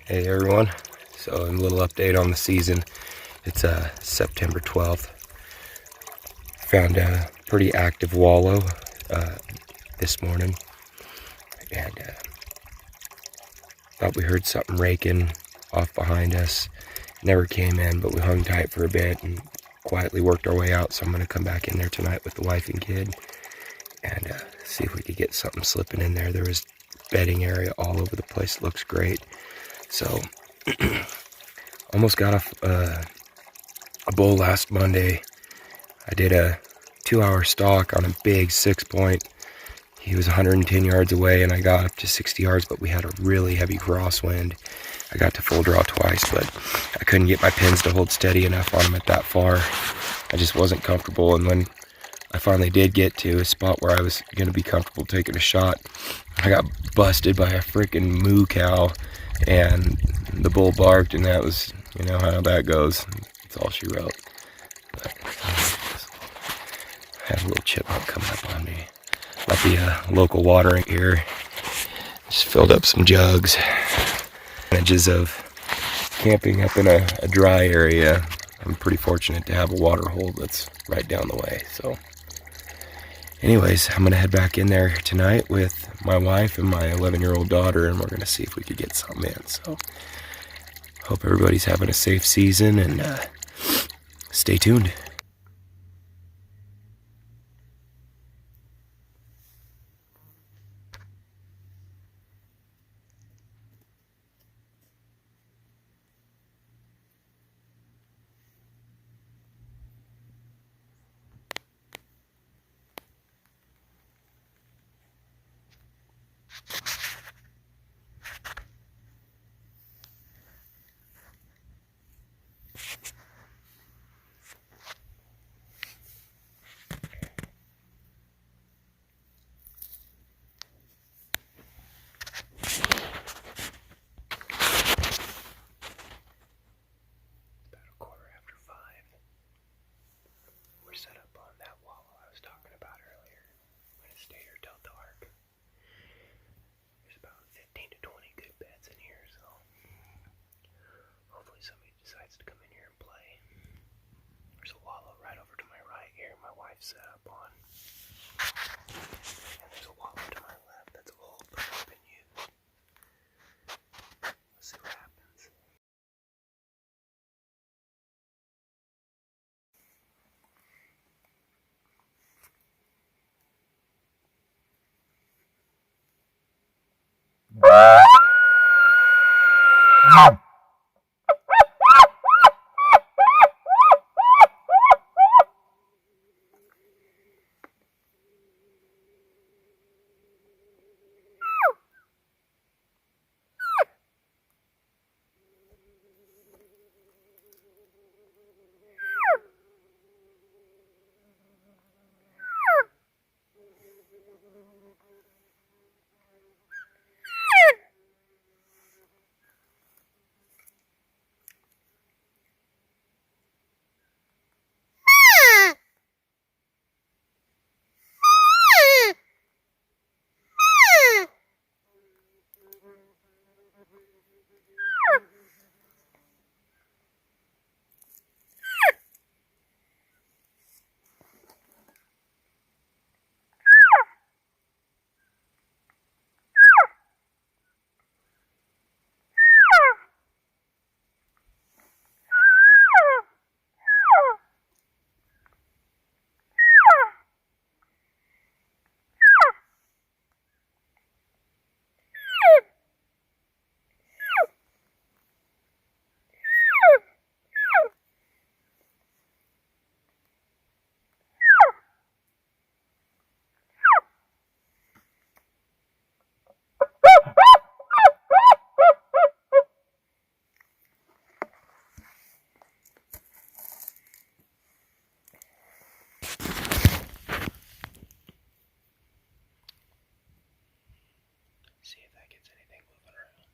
Hey everyone, so a little update on the season. It's September 12th. Found a pretty active wallow this morning, and thought we heard something raking off behind us. Never came in, but we hung tight for a bit and quietly worked our way out. So I'm going to come back in there tonight with the wife and kid and see if we could get something slipping in there. There was bedding area all over the place. It looks great. So almost got a bull last Monday. I did a 2-hour stalk on a big 6-point. He was 110 yards away and I got up to 60 yards, but we had a really heavy crosswind. I got to full draw twice, but I couldn't get my pins to hold steady enough on him at that far. I just wasn't comfortable, and when I finally did get to a spot where I was going to be comfortable taking a shot, I got busted by a freaking moo cow, and the bull barked, and that was, you know how that goes. That's all she wrote. But I had a little chipmunk coming up on me. At the local watering here, just filled up some jugs. Advantages of camping up in a dry area. I'm pretty fortunate to have a water hole that's right down the way. So anyways, I'm gonna head back in there tonight with my wife and my 11-year-old daughter, and we're gonna see if we could get something in. So hope everybody's having a safe season, and stay tuned. Set up on that wall I was talking about earlier. I'm going to stay here till dark. There's about 15 to 20 good beds in here, so hopefully somebody decides to come in here and play. There's a wallow right over to my right here my wife's set up on. And there's a wallow to my left that's old but has been used. Let's see what happens. See if that gets anything moving around.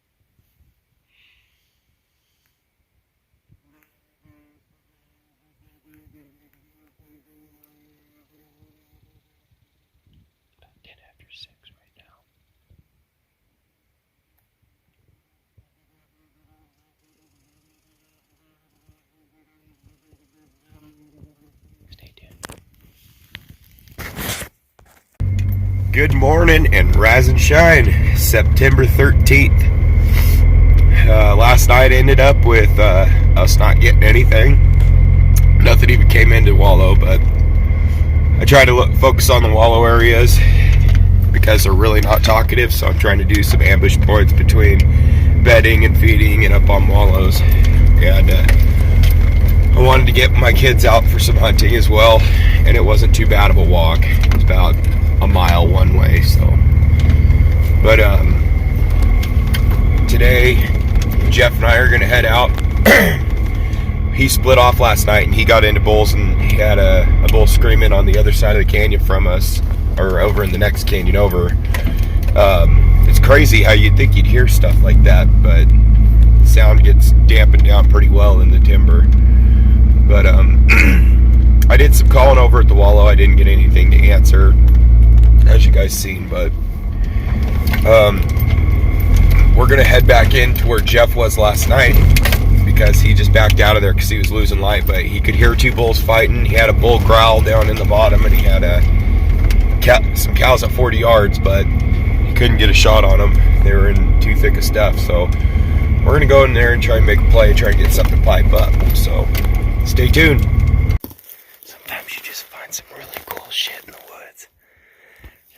About 10 after 6 right now. Good morning and rise and shine, September 13th. Last night ended up with us not getting anything. Nothing even came into Wallow, but I try to focus on the Wallow areas because they're really not talkative, so I'm trying to do some ambush points between bedding and feeding and up on Wallows. And I wanted to get my kids out for some hunting as well, and it wasn't too bad of a walk. It was about a mile one way, so. But today, Jeff and I are gonna head out. He split off last night and he got into bulls, and he had a bull screaming on the other side of the canyon from us, or over in the next canyon over. It's crazy how you'd think you'd hear stuff like that, but the sound gets dampened down pretty well in the timber. But I did some calling over at the Wallow. I didn't get anything to answer, as you guys seen, but we're gonna head back in to where Jeff was last night, because he just backed out of there because he was losing light. But he could hear two bulls fighting. He had a bull growl down in the bottom, and he had some cows at 40 yards, but he couldn't get a shot on them. They were in too thick of stuff. So we're gonna go in there and try and make a play, try and get something to pipe up. So stay tuned. Sometimes you just find some really cool shit in the woods.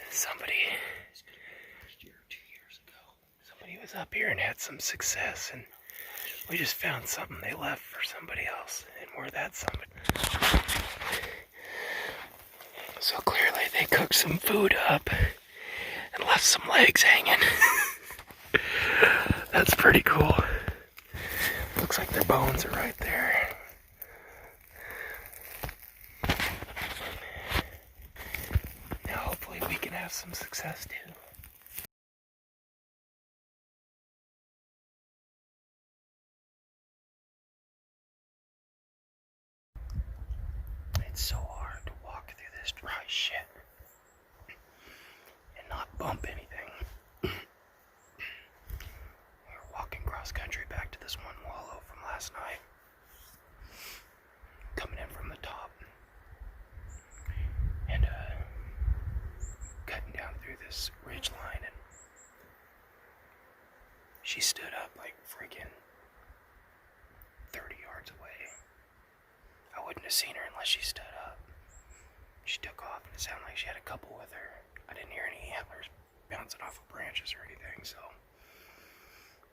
Somebody was up here and had some success, and we just found something they left for somebody else, and we're that somebody. So clearly they cooked some food up and left some legs hanging. That's pretty cool. Looks like their bones are right there. Now hopefully we can have some success too. It's so hard to walk through this dry shit and not bump anything. We were walking cross country back to this one wallow from last night, coming in from the top, and cutting down through this ridge line, and she stood up like freaking 30 yards away. I wouldn't have seen her unless she stood up. She took off, and it sounded like she had a couple with her. I didn't hear any antlers bouncing off of branches or anything, so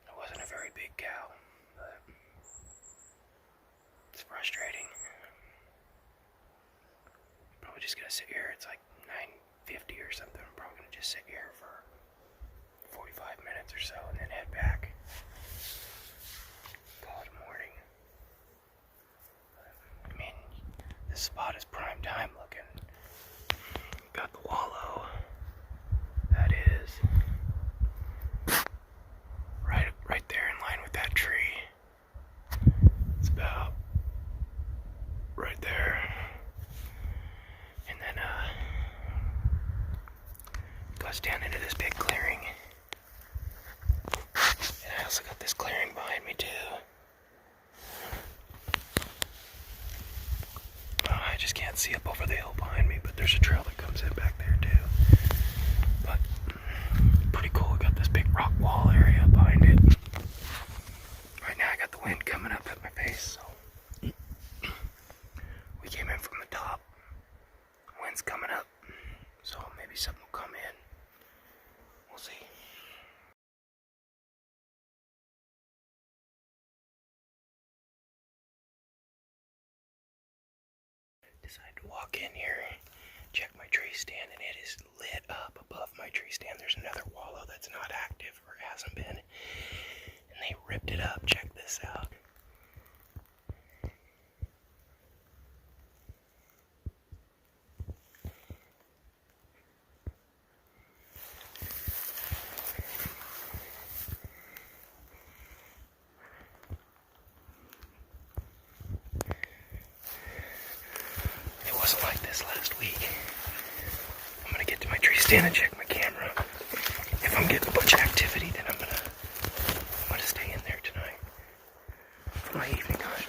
it wasn't a very big cow, but it's frustrating. Probably just gonna sit here. It's like 9:50 or something. I'm probably gonna just sit here for 45 minutes or so and then head back. Call it morning. I mean, this spot is prime time looking. Got the wallow. That is right there in line with that tree. It's about right there. And then goes down into this big clearing. And I also got this clearing behind me too. I just can't see up over the hill behind me, but there's a trail that comes in back there too. But pretty cool. We got this big rock wall area behind it. Right now I got the wind coming up at my face, so we came in from the top. Wind's coming up, so maybe something will come in. We'll see. Decided to walk in here, check my tree stand, and it is lit up above my tree stand. There's another wallow that's not active, or hasn't been, and they ripped it up. Check this out. It wasn't like this last week. I'm gonna get to my tree stand and check my camera. If I'm getting a bunch of activity, then I'm gonna stay in there tonight for my evening hunt.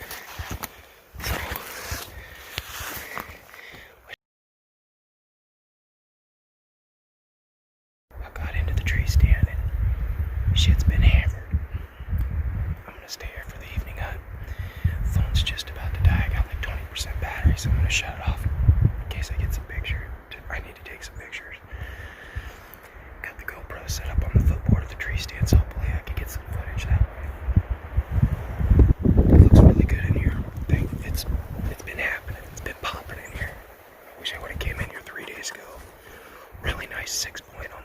case I'm going to shut it off. In case I get some pictures. I need to take some pictures. Got the GoPro set up on the footboard of the tree stand, so hopefully I can get some footage that way. It looks really good in here. It's been happening. It's been popping in here. I wish I would have came in here 3 days ago. Really nice 6 point on